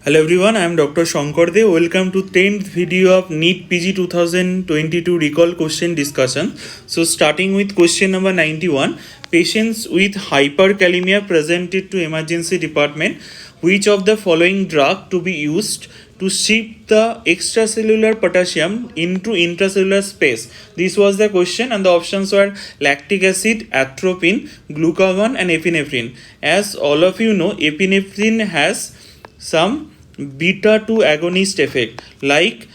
Hello everyone, I am Dr. Shankar Dey. Welcome to 10th video of NEET-PG 2022 recall question discussion. So starting with question number 91, patients with hyperkalemia presented to emergency department. Which of the following drug to be used to shift the extracellular potassium into intracellular space? This was the question and the options were lactic acid, atropine, glucagon and epinephrine. As all of you know, epinephrine has some beta 2 agonist effect like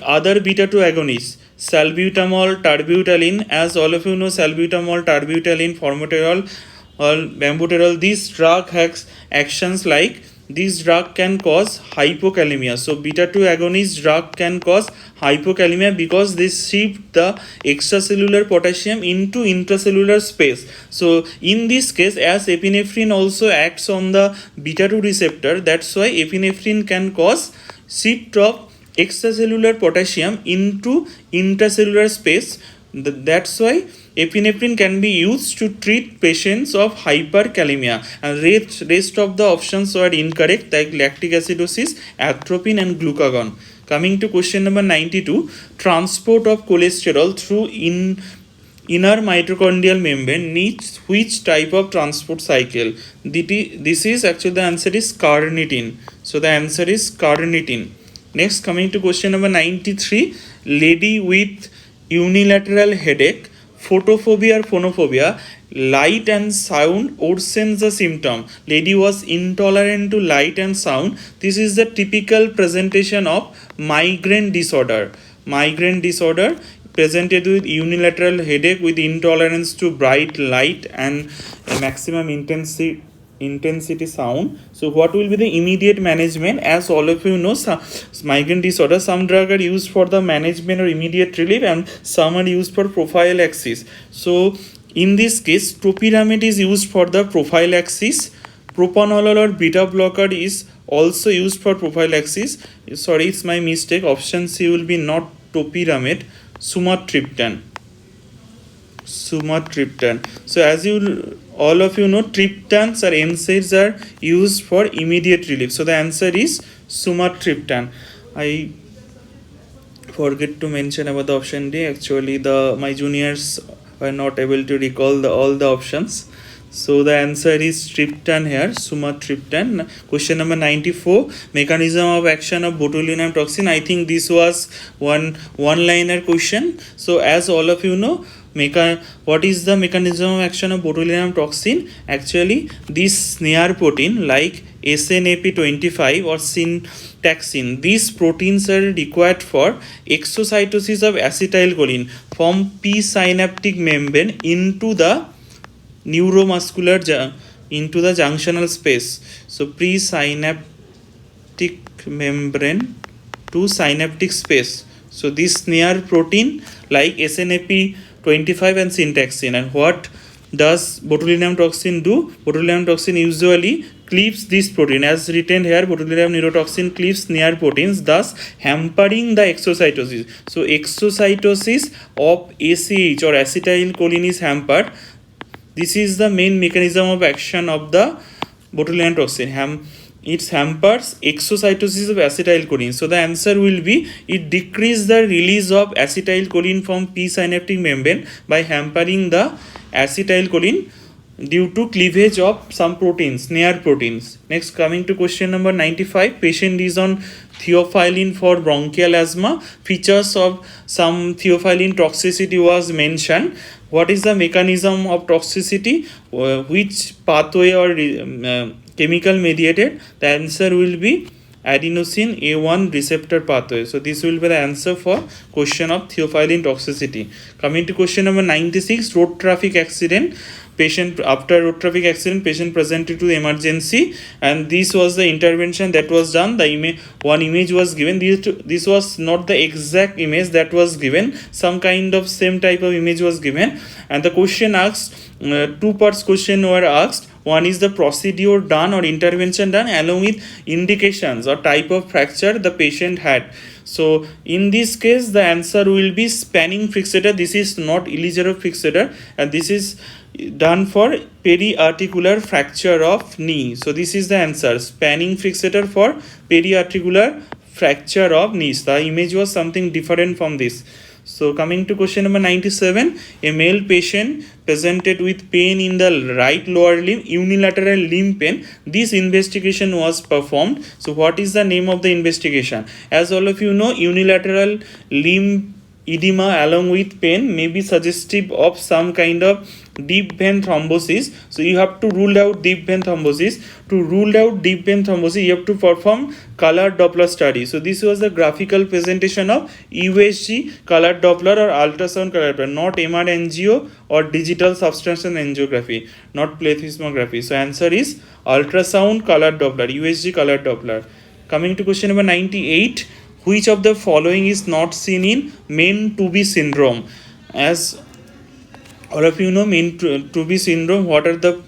other beta 2 agonists, salbutamol, tarbutaline. As all of you know, salbutamol, tarbutaline, formoterol or bambuterol, this drug has actions like this drug can cause hypokalemia. So beta 2 agonist drug can cause hypokalemia because they shift the extracellular potassium into intracellular space. So in this case, as epinephrine also acts on the beta 2 receptor, that's why epinephrine can cause shift of extracellular potassium into intracellular space. That's why epinephrine can be used to treat patients of hyperkalemia, and rest of the options were incorrect, like lactic acidosis, atropine and glucagon. Coming to question number 92, transport of cholesterol through inner mitochondrial membrane needs which type of transport cycle? This is actually, the answer is carnitine. So the answer is carnitine. Next, coming to question number 93, lady with unilateral headache, photophobia or phonophobia, light and sound worsens the symptom. Lady was intolerant to light and sound. This is the typical presentation of migraine disorder. Migraine disorder presented with unilateral headache with intolerance to bright light and maximum intensity sound. So what will be the immediate management? As all of you know, migraine disorder, some drugs are used for the management or immediate relief and some are used for prophylaxis. So in this case, topiramate is used for the prophylaxis. Propanolol or beta blocker is also used for prophylaxis. Sorry, it's my mistake. Option C will be not topiramate, sumatriptan. So as you all of you know, triptans or NSAIDs are used for immediate relief. So the answer is sumatriptan. I forget to mention about the option D. Actually, my juniors were not able to recall all the options. So the answer is triptan here, sumatriptan. Question number 94, mechanism of action of botulinum toxin. I think this was one-liner question. So as all of you know, what is the mechanism of action of botulinum toxin? Actually, this snare protein like SNAP25 or syntaxin, these proteins are required for exocytosis of acetylcholine from P-synaptic membrane into the neuromuscular into the junctional space. So pre-synaptic membrane to synaptic space. So this snare protein like SNAP25 and syntaxin. And what does botulinum toxin do? Botulinum toxin usually cleaves this protein. As written here, botulinum neurotoxin cleaves snare proteins, thus hampering the exocytosis. So exocytosis of ACH or acetylcholine is hampered. This is the main mechanism of action of the botulinum toxin. It hampers exocytosis of acetylcholine. So the answer will be, it decreases the release of acetylcholine from P-synaptic membrane by hampering the acetylcholine due to cleavage of some proteins, snare proteins. Next, coming to question number 95, patient is on theophylline for bronchial asthma. Features of some theophylline toxicity was mentioned. What is the mechanism of toxicity? Which pathway or chemical mediated? The answer will be adenosine A1 receptor pathway. So this will be the answer for question of theophylline toxicity. Coming to question number 96, road traffic accident. After road traffic accident, patient presented to the emergency, and this was the intervention that was done. One image was given. This was not the exact image that was given. Some kind of same type of image was given, and the question asked, two parts question were asked. one is the procedure done or intervention done along with indications or type of fracture the patient had. So in this case the answer will be spanning fixator. This is not eligible fixator, and this is done for periarticular fracture of knee. So this is the answer, spanning fixator for periarticular fracture of knees. The image was something different from this. So coming to question number 97, a male patient presented with pain in the right lower limb, unilateral limb pain. This investigation was performed. So what is the name of the investigation? As all of you know, unilateral limb edema along with pain may be suggestive of some kind of deep vein thrombosis. So you have to rule out deep vein thrombosis. To rule out deep vein thrombosis, you have to perform color Doppler study. So this was the graphical presentation of USG color Doppler or ultrasound color Doppler, not MR angio or digital substantial angiography, not plethysmography. So answer is ultrasound color Doppler, USG color Doppler. Coming to question number 98, which of the following is not seen in MEN2B syndrome? As all of you know, MEN2B syndrome, what are the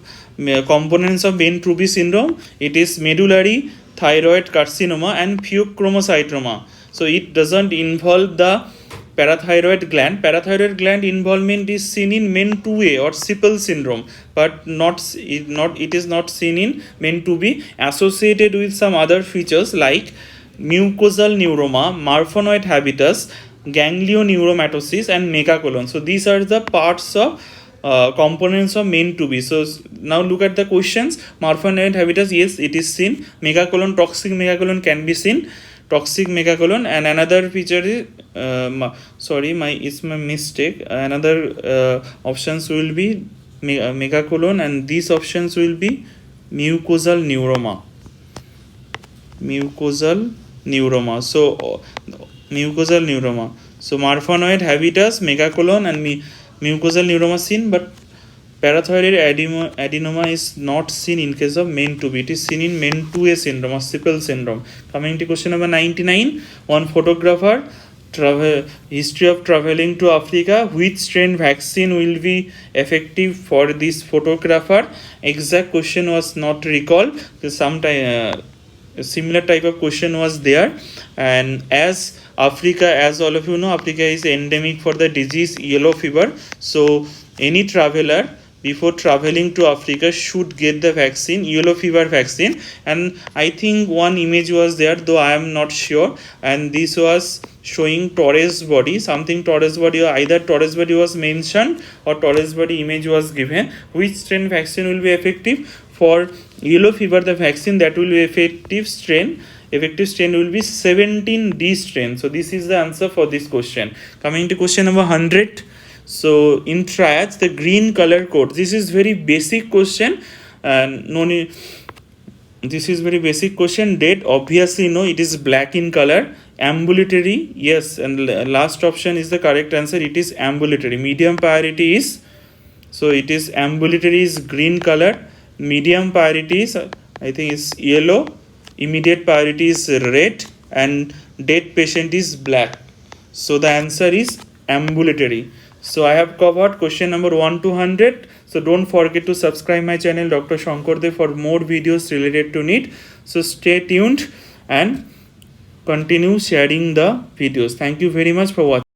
components of MEN2B syndrome? It is medullary thyroid carcinoma and pheochromocytoma. So it doesn't involve the parathyroid gland. Parathyroid gland involvement is seen in MEN2A or Sippel syndrome, but it is not seen in MEN2B, associated with some other features like mucosal neuroma, Marfanoid habitus, ganglioneuromatosis, and megacolon. So these are the parts of components of MEN2B. So now look at the questions. Marfanoid habitus, yes, it is seen. Megacolon, toxic megacolon can be seen. Toxic megacolon, and another feature is it's my mistake. Another options will be megacolon, and these options will be mucosal neuroma. Mucosal neuroma. So mucosal neuroma. So Marfanoid habitus, megacolon, and mucosal neuroma seen, but parathyroid adenoma is not seen in case of MEN2B. It is seen in MEN2A syndrome or Sippel syndrome. Coming to question number 99, one photographer history of traveling to Africa. Which strain vaccine will be effective for this photographer? Exact question was not recalled. Sometime a similar type of question was there, and as Africa, as all of you know, Africa is endemic for the disease yellow fever. So any traveler before traveling to Africa should get the vaccine, yellow fever vaccine. And I think one image was there, though I am not sure, and this was showing Torres body, something Torres body, or either Torres body was mentioned or Torres body image was given. Which strain vaccine will be effective for yellow fever? The vaccine that will be effective strain will be 17D strain. So this is the answer for this question. Coming to question number 100. So in triads, the green color code, this is very basic question, and this is very basic question. Date, obviously no, it is black in color. Ambulatory, yes, and last option is the correct answer. It is ambulatory. Medium priority is, so it is ambulatory is green color. Medium priority is, I think, is yellow. Immediate priority is red, and dead patient is black. So the answer is ambulatory. So I have covered question number 1 to 100. So don't forget to subscribe my channel Dr. Shankar Dey for more videos related to NEET. So stay tuned and continue sharing the videos. Thank you very much for watching.